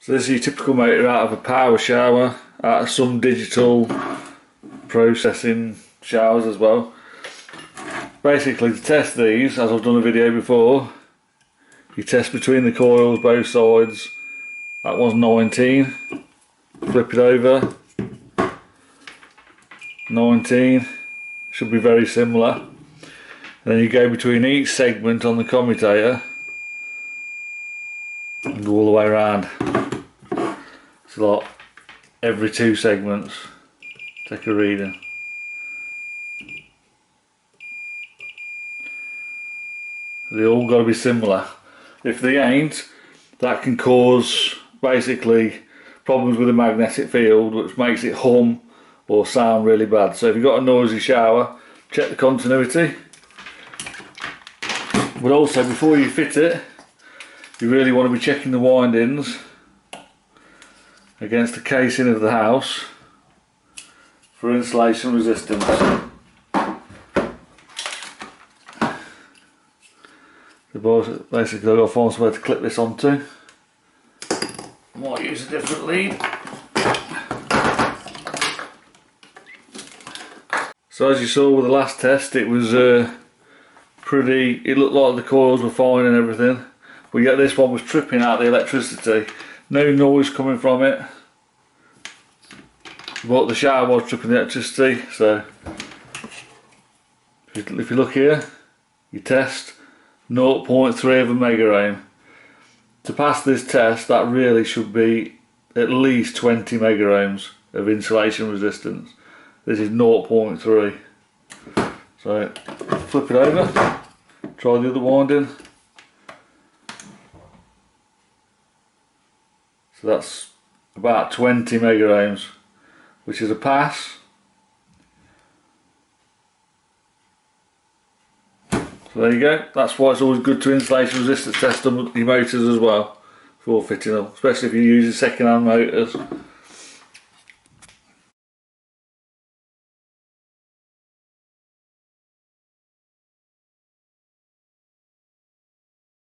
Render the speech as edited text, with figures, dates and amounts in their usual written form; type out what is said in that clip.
So this is your typical motor out of a power shower, out of some digital processing showers as well. Basically, to test these, as I've done a video before, you test between the coils, both sides. That one's 19. Flip it over. 19. Should be very similar. And then you go between each segment on the commutator and go all the way around. It's a lot. Every 2 segments. Take a reading. They all got to be similar. If they ain't, that can cause basically problems with the magnetic field, which makes it hum or sound really bad. So if you've got a noisy shower, check the continuity. But also, before you fit it, you really want to be checking the windings against the casing of the house for insulation resistance. Basically, I've got to find somewhere to clip this onto. I might use a different lead. So as you saw with the last test, it was it looked like the coils were fine and everything, but yet this one was tripping out the electricity. No noise coming from it, but the shower was tripping the electricity. So if you look here, you test 0.3 of a megaohm. To pass this test, that really should be at least 20 megaohms of insulation resistance. This is 0.3. So flip it over, try the other winding. So that's about 20 megaohms, which is a pass. So there you go. That's why it's always good to insulation resistance test on your motors as well before fitting them, especially if you're using second-hand motors.